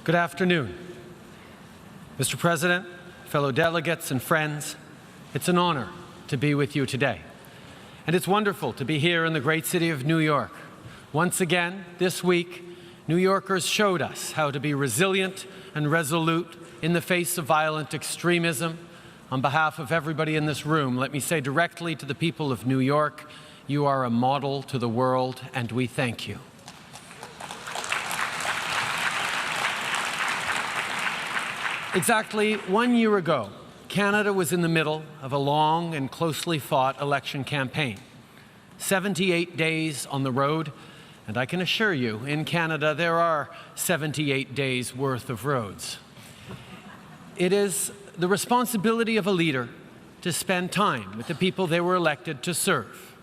Good afternoon. Mr. President, fellow delegates and friends, it's an honor to be with you today. And it's wonderful to be here in the great city of New York. Once again, this week, New Yorkers showed us how to be resilient and resolute in the face of violent extremism. On behalf of everybody in this room, let me say directly to the people of New York, you are a model to the world, and we thank you. Exactly 1 year ago, Canada was in the middle of a long and closely fought election campaign. 78 days on the road, and I can assure you, in Canada, there are 78 days worth of roads. It is the responsibility of a leader to spend time with the people they were elected to serve.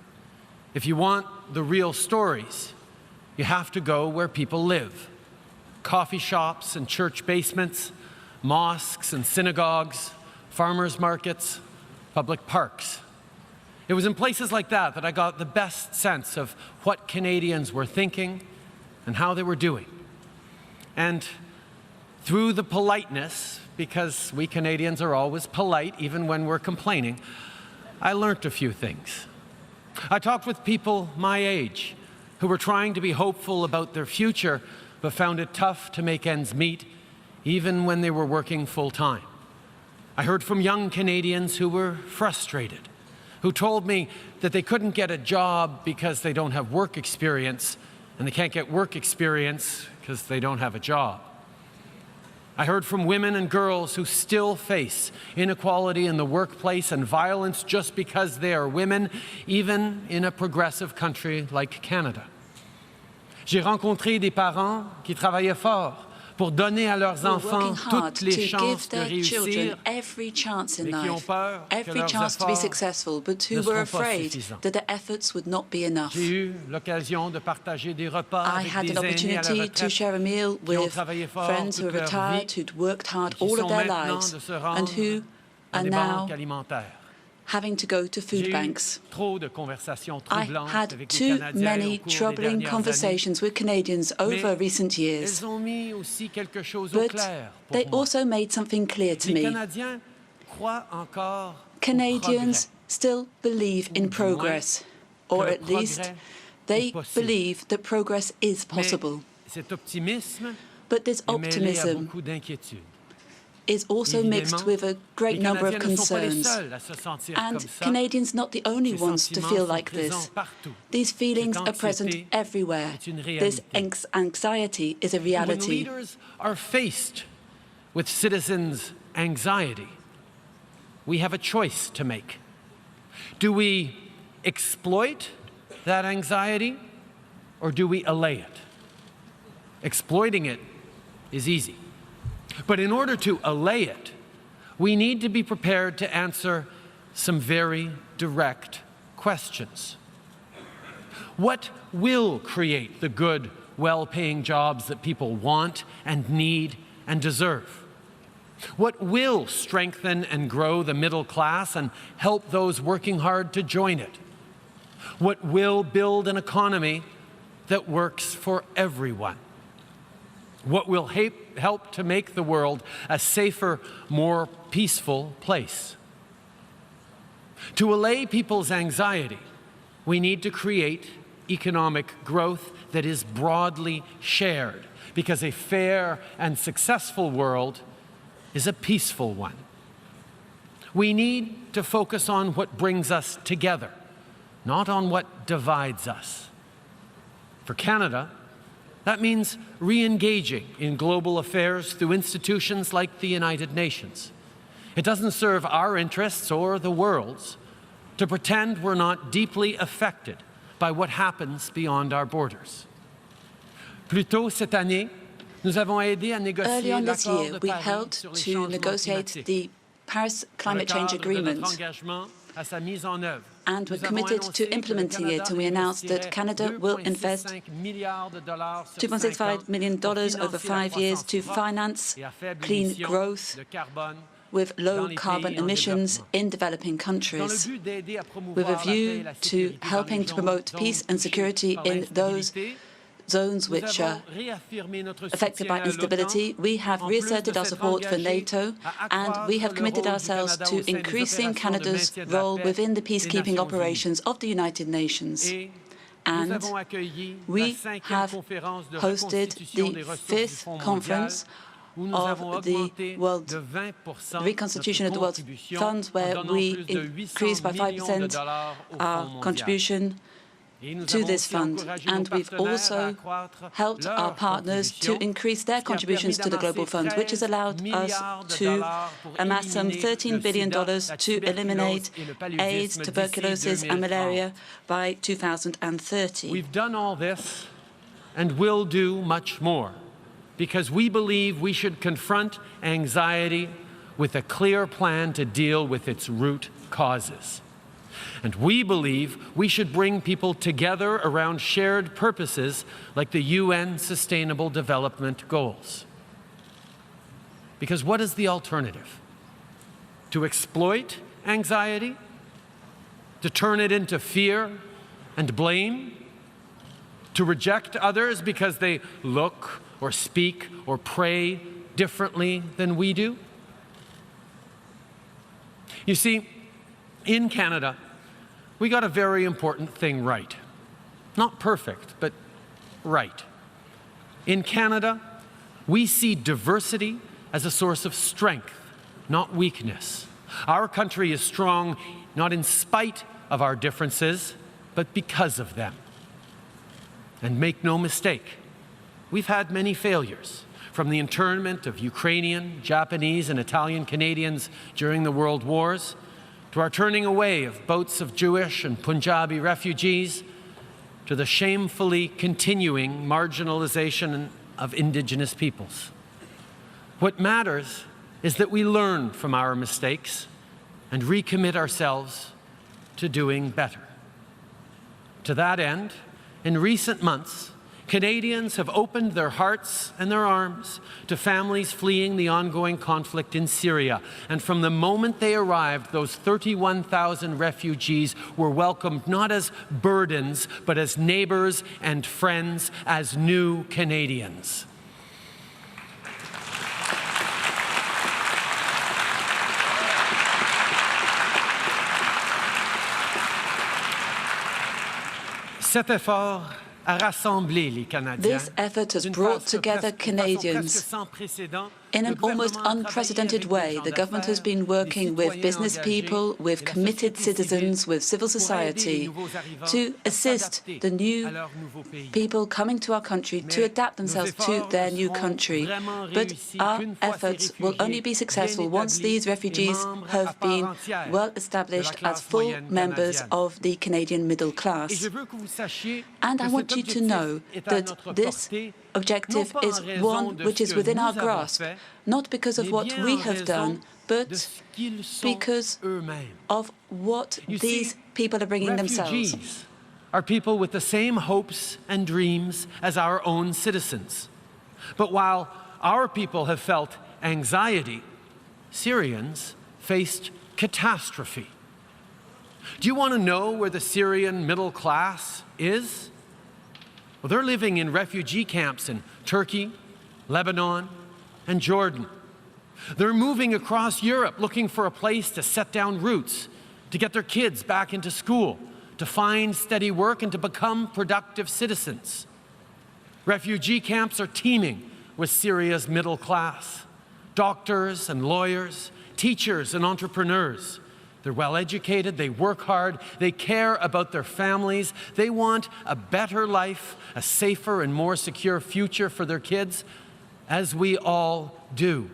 If you want the real stories, you have to go where people live. Coffee shops and church basements, mosques and synagogues, farmers markets, public parks. It was in places like that that I got the best sense of what Canadians were thinking and how they were doing. And through the politeness, because we Canadians are always polite even when we're complaining, I learned a few things. I talked with people my age who were trying to be hopeful about their future but found it tough to make ends meet even when they were working full-time. I heard from young Canadians who were frustrated, who told me that they couldn't get a job because they don't have work experience, and they can't get work experience because they don't have a job. I heard from women and girls who still face inequality in the workplace and violence just because they are women, even in a progressive country like Canada. J'ai rencontré des parents qui travaillaient fort pour donner à leurs enfants toutes les chances de réussir, every chance in mais qui ont life, peur que every leurs chance to be efforts successful, but who ne were seront pas afraid suffisants. that their efforts would not be enough. J'ai eu l'occasion de partager des repas I avec had des an aînés à la opportunity to retraite share a meal qui ont with travaillé fort friends who toute are leur retired, vie, who'd worked hard qui all sont of their maintenant lives, de se and rendre who dans are des now banques alimentaires. having to go to food J'ai eu banks. trop de conversations I troublantes had avec les too Canadiens au many cours des troubling dernières conversations with Canadians over Mais recent years, Elles ont mis aussi quelque chose au but clair pour they moi. also made something clear to Les me. Canadiens croient encore au Canadians progrès. still believe in Ou du moins, progress, or que le at least progrès they est possible. believe that progress is Mais possible. cet optimisme But this est mêlé à optimism beaucoup d'inquiétudes. is also mixed Évidemment, with a great les number of Canadiens ne sont pas les concerns. seuls à se sentir And comme ça. Canadians not the only Ces ones to sentiments feel sont like this. présents partout. These feelings Cette are present anxiété everywhere. est une This réalité. anxiety is a When reality. leaders are faced with citizens' anxiety, we have a choice to make. Do we exploit that anxiety, or do we allay it? Exploiting it is easy. But in order to allay it, we need to be prepared to answer some very direct questions. What will create the good, well-paying jobs that people want and need and deserve? What will strengthen and grow the middle class and help those working hard to join it? What will build an economy that works for everyone? What will help to make the world a safer, more peaceful place? To allay people's anxiety, we need to create economic growth that is broadly shared, because a fair and successful world is a peaceful one. We need to focus on what brings us together, not on what divides us. For Canada, that means re-engaging in global affairs through institutions like the United Nations. It doesn't serve our interests or the world's to pretend we're not deeply affected by what happens beyond our borders. Plus tôt cette année, nous avons aidé à Early négocier on this l'accord year, de we Paris helped sur les to changements negotiate climatiques. the Paris Dans le Climate Change cadre de notre Agreement, engagement à sa mise en œuvre, and we're nous avons committed annoncé to que le implementing it, and we announced that Canada will invest $2,65 milliards sur 5 ans $2.65 million pour over financer la 5 years to croissance propre finance et à faible clean émission growth de carbone with dans low les carbon pays en emissions développement. in developing Dans le countries, but d'aider à with promouvoir a la paix et view la to sécurité dans les helping to promote zones peace and touchées security par in those l'instabilité, zones which are affected by instability, we have reasserted our support for NATO, and we have committed ourselves to increasing Canada's role within the peacekeeping operations of the United Nations. And we have hosted the 5th conference of the reconstitution of the World Fund, where we increased by 5% our contribution to this fund. And we've also helped our partners to increase their contributions to the Global Fund, which has allowed us to amass some $13 billion to eliminate AIDS, tuberculosis and malaria by 2030. We've done all this and will do much more, because we believe we should confront anxiety with a clear plan to deal with its root causes. And we believe we should bring people together around shared purposes like the UN Sustainable Development Goals. Because what is the alternative? To exploit anxiety? To turn it into fear and blame? To reject others because they look or speak or pray differently than we do? You see, in Canada, we got a very important thing right. Not perfect, but right. In Canada, we see diversity as a source of strength, not weakness. Our country is strong not in spite of our differences, but because of them. And make no mistake, we've had many failures, from the internment of Ukrainian, Japanese, and Italian Canadians during the World Wars, to our turning away of boats of Jewish and Punjabi refugees, to the shamefully continuing marginalization of Indigenous peoples. What matters is that we learn from our mistakes and recommit ourselves to doing better. To that end, in recent months, Canadians have opened their hearts and their arms to families fleeing the ongoing conflict in Syria. And from the moment they arrived, those 31,000 refugees were welcomed not as burdens, but as neighbors and friends, as new Canadians. Cet effort a rassemblé les Canadiens. This effort has brought together Canadians in an almost unprecedented way. The government has been working with business people, with committed citizens, with civil society to assist the new people coming to our country to adapt themselves to their new country. But our efforts will only be successful once these refugees have been well established as full members of the Canadian middle class. And I want you to know that this objective is one which is within our grasp, not because of what we have done, but because of what these people are bringing themselves. Refugees are people with the same hopes and dreams as our own citizens. But while our people have felt anxiety, Syrians faced catastrophe. Do you want to know where the Syrian middle class is? Well, they're living in refugee camps in Turkey, Lebanon, and Jordan. They're moving across Europe looking for a place to set down roots, to get their kids back into school, to find steady work, and to become productive citizens. Refugee camps are teeming with Syria's middle class. Doctors and lawyers, teachers and entrepreneurs. They're well educated, they work hard, they care about their families, they want a better life, a safer and more secure future for their kids, as we all do.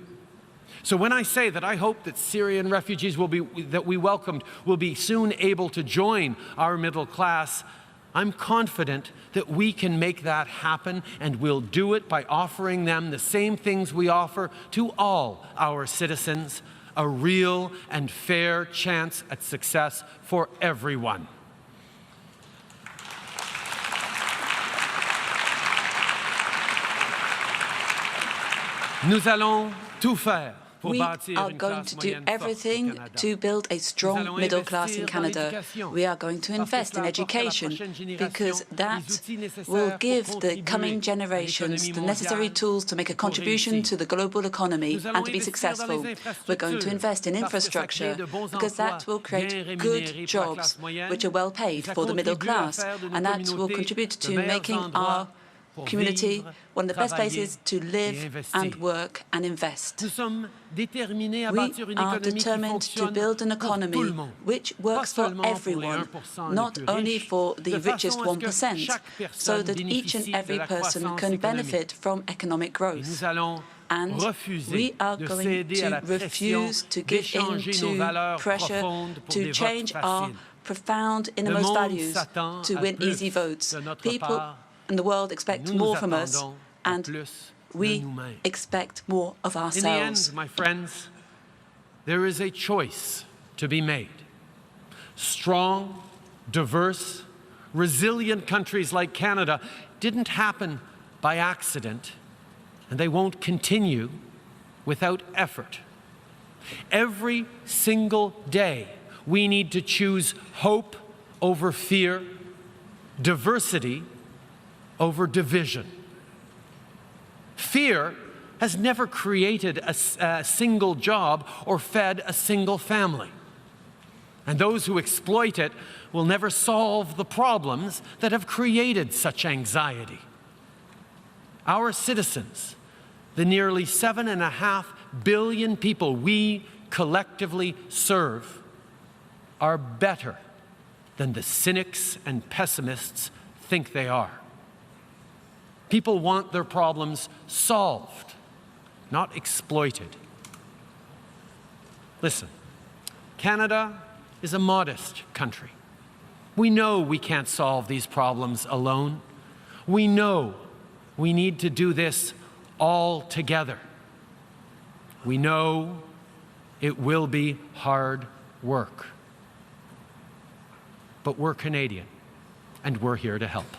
So when I say that I hope that Syrian refugees that we welcomed will be soon able to join our middle class, I'm confident that we can make that happen, and we'll do it by offering them the same things we offer to all our citizens: a real and fair chance at success for everyone. Nous allons tout faire We are going to do everything to build a strong middle class in Canada. We are going to invest in education because that will give the coming generations the necessary tools to make a contribution to the global economy and to be successful. We're going to invest in infrastructure because that will create good jobs which are well paid for the middle class, and that will contribute to making our community one of the best places to live and work and invest. We are determined to build an economy which works for everyone, not only for the richest 1%, so that each and every person can benefit from economic growth. And we are going to refuse to give in to pressure to change our profound innermost values to win easy votes. People in the world expect more from us, and we expect more of ourselves. In the end, my friends, there is a choice to be made. Strong, diverse, resilient countries like Canada didn't happen by accident, and they won't continue without effort. Every single day, we need to choose hope over fear, diversity over division. Fear has never created a single job or fed a single family. And those who exploit it will never solve the problems that have created such anxiety. Our citizens, the nearly 7.5 billion people we collectively serve, are better than the cynics and pessimists think they are. People want their problems solved, not exploited. Listen, Canada is a modest country. We know we can't solve these problems alone. We know we need to do this all together. We know it will be hard work. But we're Canadian, and we're here to help.